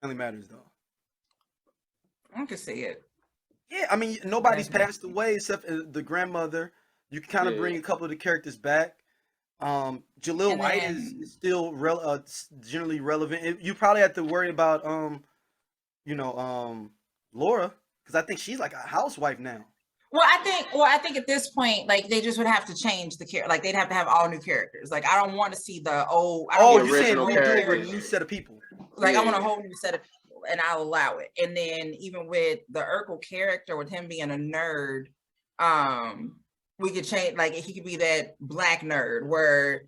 Family Matters, though. I can see it. Yeah, I mean, nobody's passed away except the grandmother. You can kind of bring a couple of the characters back. Jaleel White is still generally relevant. You probably have to worry about Laura, because I think she's like a housewife now. Well, I think at this point, like they just would have to change the character. Like they'd have to have all new characters. Like I don't want to see the old. You're saying redo a new set of people. Like I want a whole new set of people, and I'll allow it. And then even with the Urkel character, with him being a nerd, we could change. Like he could be that black nerd where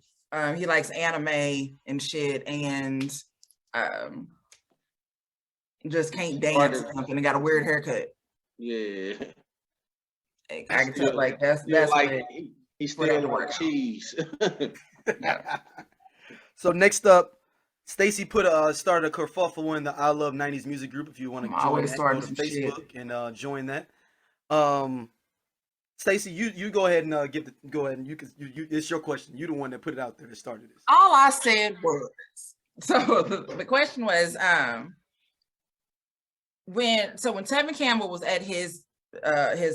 he likes anime and shit, and just can't dance or something, and got a weird haircut. Yeah. I can tell, like that's like he's still like cheese. So next up, Stacy started a kerfuffle in the I Love 90s music group. If you want to join that, go to Facebook and join that. Stacy, you go ahead and go ahead and you it's your question. You're the one that put it out there that started this. All I said was, so the question was when Tevin Campbell was at his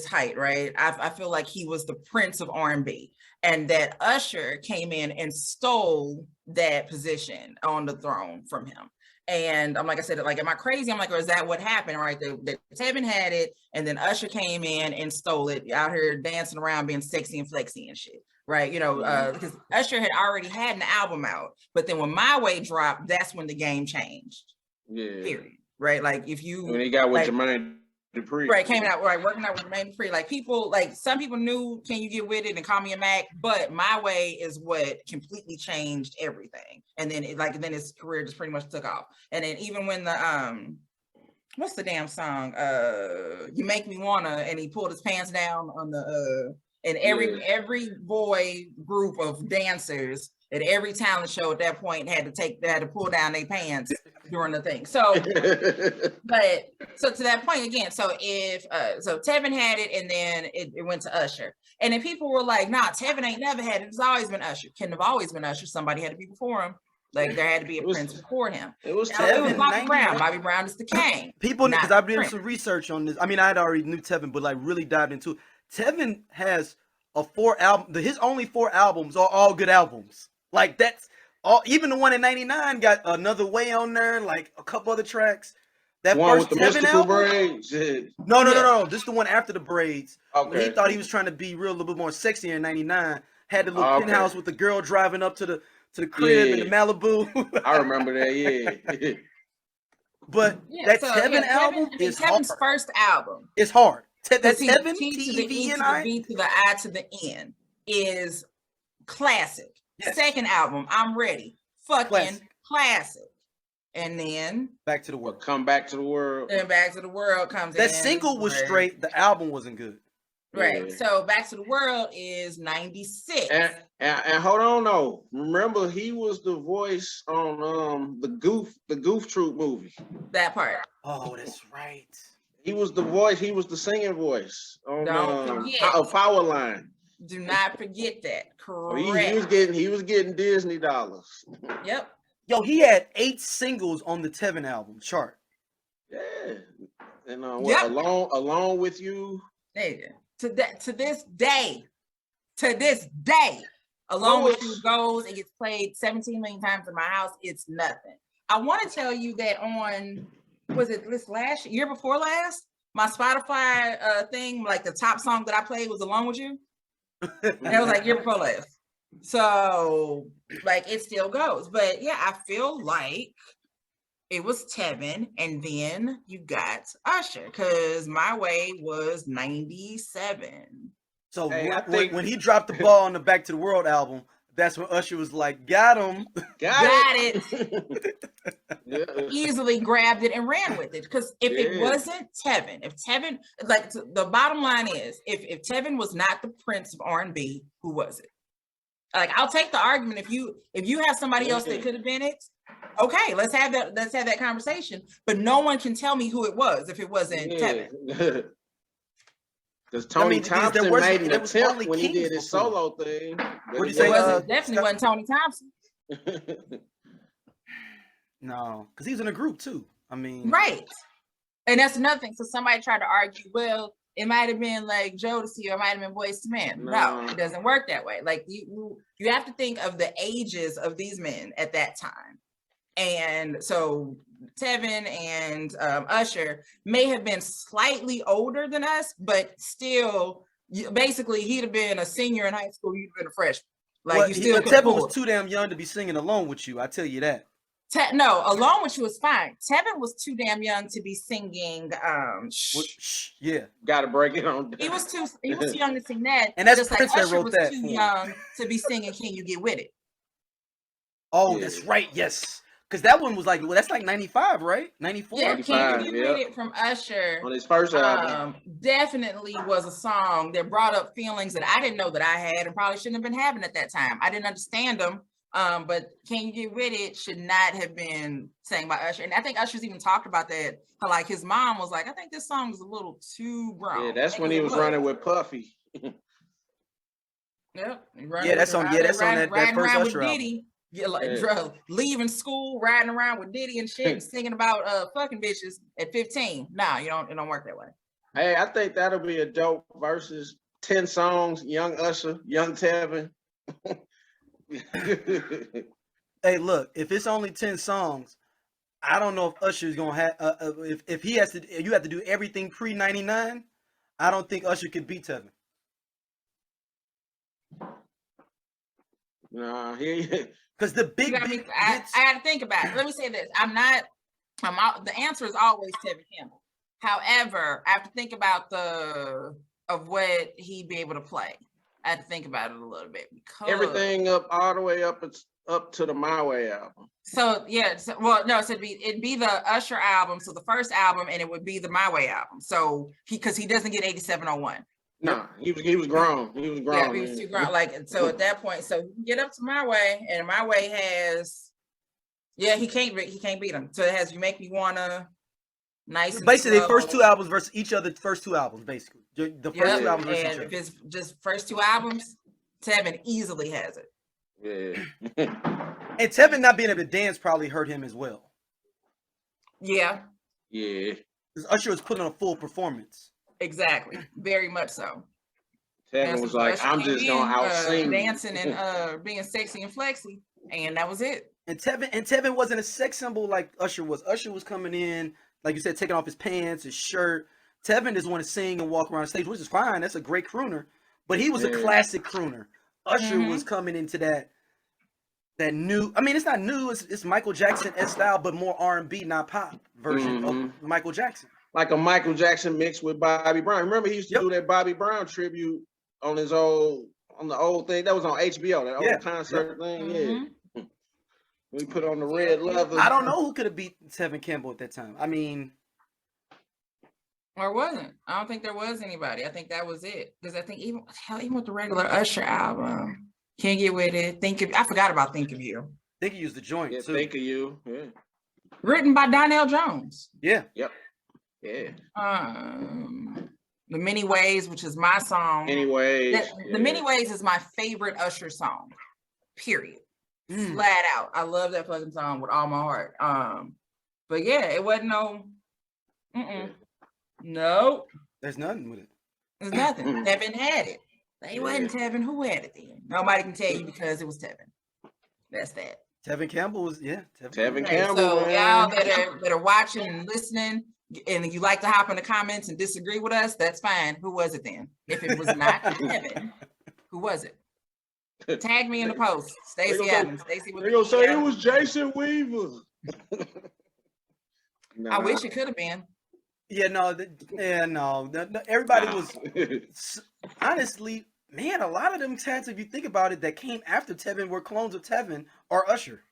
height, right? I feel like he was the Prince of R&B, and that Usher came in and stole that position on the throne from him. And I'm like I said, like, am I crazy? I'm like, or is that what happened? Right? That Tevin had it, and then Usher came in and stole it, out here dancing around, being sexy and flexy and shit. Right? You know, because Usher had already had an album out, but then when My Way dropped, that's when the game changed. Yeah. Period. Right? Like when he got with Jermaine Dupri. Right, came out, right, working out with Jermaine Dupri. Like people, like some people knew Can You Get With It and Call Me a Mac, but My Way is what completely changed everything. And then then his career just pretty much took off. And then even when the what's the damn song? You Make Me Wanna, and he pulled his pants down on the and every boy group of dancers at every talent show at that point had to pull down their pants during the thing. So, but so to that point again, so if so Tevin had it, and then it went to Usher, and then people were like, nah, Tevin ain't never had it. It's always been Usher. Couldn't have always been Usher. Somebody had to be before him. Like there had to be a prince before him. It was Tevin. Bobby Brown. Bobby Brown is the king. People, because I've been doing some research on this. I mean, I had already knew Tevin, but like really dived into it. Tevin has his only 4 albums are all good albums. Like that's all. Even the one in '99 got Another Way on there, like a couple other tracks. That one first with the Tevin mystical album, braids. No. This is the one after the braids. Okay. He thought he was trying to be real, a little bit more sexy in '99. Had the little penthouse with the girl driving up to the crib in the Malibu. I remember that. Yeah. But that Tevin album is Tevin's hard. First album. It's hard. Tevin T to the E to the B to the I to the N is classic. Yes. Second album, I'm Ready. Fucking classic. And then Back to the World. Come Back to the World. Then Back to the World comes in. That single was straight. The album wasn't good. Right. Yeah. So Back to the World is 96. And hold on, though. Remember, he was the voice on the Goof Troop movie. That part. Oh, that's right. He was the voice. He was the singing voice on Powerline. Do not forget that. Correct. He was getting Disney dollars. Yep. Yo, he had 8 singles on the Tevin album chart. Yeah. And along with you. There you go. To this day, Along With You goes. It gets played 17 million times in my house. It's nothing. I want to tell you that on, was it this year before last? My Spotify thing, like the top song that I played was Along With You. And it was like year before last. So like it still goes. But yeah, I feel like it was Tevin, and then you got Usher, because My Way was 97. So when he dropped the ball on the Back to the World album, that's when Usher was like, got him. Got it. Easily grabbed it and ran with it. Because if it wasn't Tevin, like the bottom line is, if Tevin was not the Prince of R&B, who was it? Like, I'll take the argument if you have somebody else that could have been it. Okay, let's have that conversation. But no one can tell me who it was if it wasn't Tevin. Because Tony Thompson made an attempt when he did his solo thing. What do you say? Definitely wasn't Tony Thompson. No, because he's in a group too. I mean, right. And that's another thing. So somebody tried to argue, well, it might have been like Jodeci or it might have been Boyz II Men. No, it doesn't work that way. Like you have to think of the ages of these men at that time. And so Tevin and Usher may have been slightly older than us, but still, basically, he'd have been a senior in high school. You'd have been a freshman. Like well, you still. Tevin was too damn young to be singing alone with you. I tell you that. No, Alone with You was fine. Tevin was too damn young to be singing. Yeah, got to break it on. He was too young to sing that. And that's just Prince like that Usher wrote was that too for him. young to be singing "Can You Get With It." Oh, Yeah. that's right. Yes, because that one was like, well, that's like 95, right? 94. Yeah, 95, "Can You Get yep. With It" from Usher On his first album. definitely was a song that brought up feelings that I didn't know that I had and probably shouldn't have been having at that time. I didn't understand them. But "Can You Get With It" should not have been sang by Usher. And I think Usher's even talked about that. How like his mom was like, I think this song is a little too grown. Yeah, that's when he was running with Puffy. Yep. Yeah, that's on that first around Usher with album. Diddy. Yeah, like leaving school, riding around with Diddy and shit, and singing about fucking bitches at 15. Nah, it don't work that way. Hey, I think that'll be a dope versus 10 songs, young Usher, young Tevin. Hey, look, if it's only 10 songs, I don't know if Usher's gonna have. If he has to, you have to do everything pre 99. I don't think Usher could beat Tevin. Nah, because the big. I had to think about it. Let me say this: I'm out. The answer is always Tevin Campbell. However, I have to think about of what he'd be able to play. I had to think about it a little bit because everything up all the way up to the My Way album. So yeah, so it'd be the Usher album, so the first album, and it would be the My Way album. So because he doesn't get 8701. No, he was grown. He was grown. Yeah, he was too grown. Like so at that point, so get up to My Way, and My Way has, he can't beat him. So it has You Make Me Wanna. Nice. Basically, the first two albums versus each other. First two albums, basically. The first two albums versus each other. If it's just first two albums, Tevin easily has it. Yeah. And Tevin not being able to dance probably hurt him as well. Yeah. Yeah. Because Usher was putting on a full performance. Exactly. Very much so. Tevin was like, I'm just gonna out-sing dancing and being sexy and flexy, and that was it. And Tevin wasn't a sex symbol like Usher was. Usher was coming in, like you said, taking off his pants, his shirt. Tevin just want to sing and walk around stage, which is fine. That's a great crooner. But he was a classic crooner. Usher was coming into that new. I mean, it's not new. It's Michael Jackson-esque style, but more R&B, not pop version of Michael Jackson. Like a Michael Jackson mixed with Bobby Brown. Remember, he used to do that Bobby Brown tribute on the old thing that was on HBO, that old concert thing. Yeah. We put on the red leather. I don't know who could have beat Tevin Campbell at that time. I mean, or wasn't. I don't think there was anybody. I think that was it. Because I think even with the regular Usher album, Can't Get With It, I forgot about Think of You. Think of You's the joint too. Think of You. Yeah. Written by Donnell Jones. Yeah. Yep. Yeah. The Many Ways, which is my song. The Many Ways is my favorite Usher song. Period. Flat out. I love that fucking song with all my heart. But yeah, it wasn't no. There's nothing with it. There's nothing. Tevin had it. It wasn't Tevin. Who had it then? Nobody can tell you because it was Tevin. That's that. Tevin Campbell was Tevin Campbell. So y'all that are watching and listening, and you like to hop in the comments and disagree with us, that's fine. Who was it then? If it was not Tevin, who was it? Tag me in the post. Stacey Adams. Stacey. They're gonna say it was Jason Weaver. I wish it could have been. Yeah, no. Everybody was honestly, man. A lot of them cats, if you think about it, that came after Tevin were clones of Tevin or Usher.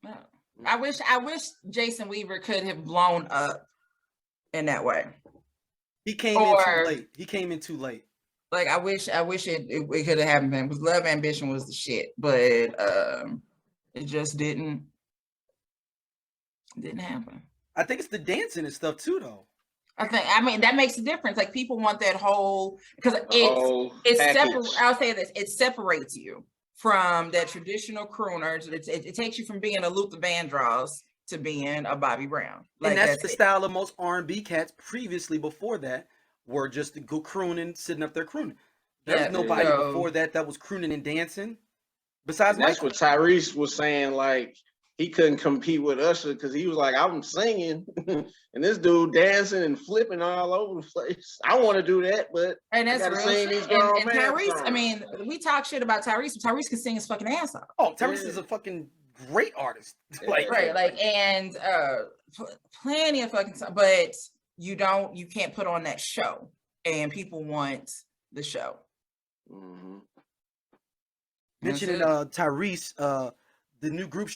No. I wish Jason Weaver could have blown up in that way. He came in too late. He came in too late. Like I wish it could have happened. Because Love Ambition was the shit, but it just didn't happen. I think it's the dancing and stuff too, though. I mean that makes a difference. Like people want that whole because I'll say this: it separates you from that traditional crooner. It takes you from being a Luther Vandross to being a Bobby Brown. And that's the it. style of most R&B cats previously before that were just to go crooning, sitting up there crooning. There's nobody before that was crooning and dancing besides that's Michael. what Tyrese was saying, like he couldn't compete with Usher because he was like, I'm singing and this dude dancing and flipping all over the place. I want to do that, but and that's I gotta real sing shit. these grown And man Tyrese, songs. I mean, we talk shit about Tyrese, but Tyrese can sing his fucking ass off. Oh, Tyrese is a fucking great artist. Like, right, like, and plenty of fucking, but you can't put on that show, and people want the show. Mm-hmm. Mentioning Tyrese, the new group